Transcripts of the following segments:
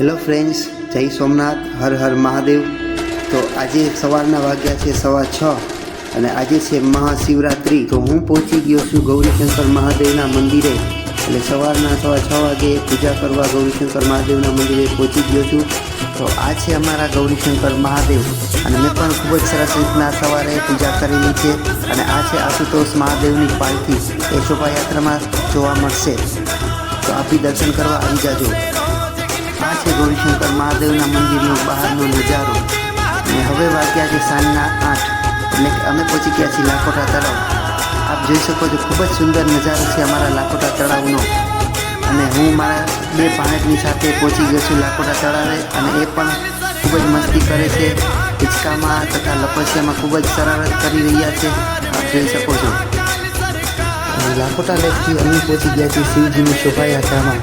Hello friends, જય સોમનાથ, હર હર મહાદેવ। તો આજે સવારના વાગ્યા છે 6:15 અને આજે છે મહાશિવરાત્રિ। તો હું પહોંચી ગયો છું ગૌરીશંકર મહાદેવના મંદિરે। એટલે સવારના 6:15 વાગે પૂજા કરવા ગૌરીશંકર મહાદેવના મંદિરે પહોંચી ગયો છું। તો આ છે અમારા ગૌરીશંકર મહાદેવ અને મેં પણ ખૂબ જ સરસ રીતના સવારે પૂજા કરેલી છે। અને આ છે આશુતોષ મહાદેવની પાલખી, એ શોભાયાત્રામાં જોવા મળશે। તો આપ બી દર્શન કરવા આવી જાજો। આ છે ગૌરીશંકર મહાદેવના મંદિરનો બહારનો નજારો અને હવે વાગ્યા છે સાંજના 8 એટલે કે અમે પહોંચી ગયા છીએ લાખોટા તળાવ। આપ જોઈ શકો છો, ખૂબ જ સુંદર નજારો છે અમારા લાખોટા તળાવનો। અને હું મારા 2 ભાણેજની સાથે પહોંચી ગયો છું લાખોટા તળાવે અને એ પણ ખૂબ જ મસ્તી કરે છે। હિંચકામાં તથા લપસિયામાં ખૂબ જ શરારત કરી રહ્યા છે, આપ જોઈ શકો છો। લાખોટા લેકથી અમે પહોંચી ગયા છીએ શિવજીની શોભાયાત્રામાં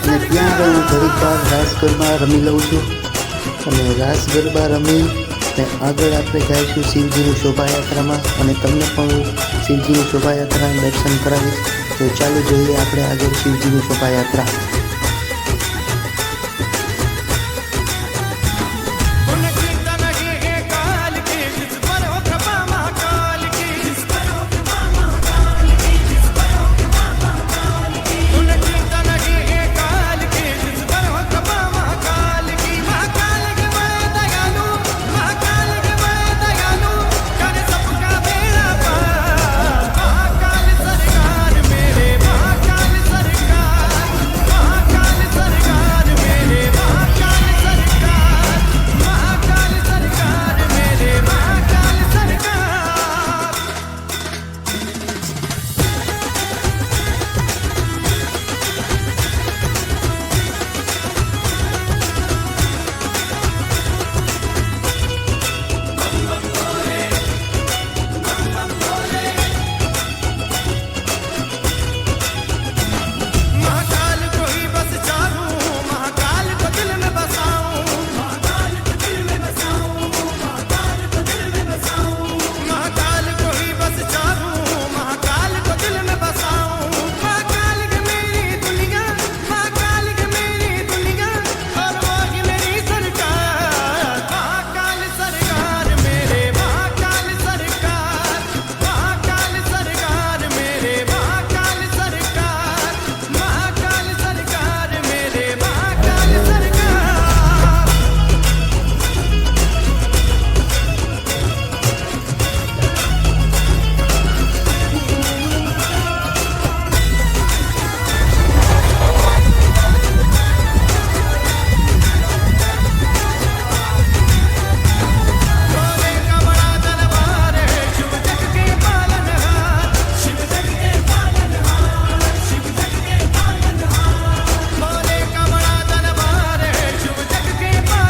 અને ત્યાં આગળ હું ઘડીક વાર રાસ ગરબા રમી લઉં છું અને રાસ ગરબા રમી અને આગળ આપણે જઈશું શિવજીની શોભાયાત્રામાં અને તમને પણ હું શિવજીની શોભાયાત્રાના દર્શન કરાવીશ। તો ચાલો જોઈએ આપણે આગળ શિવજીની શોભાયાત્રા।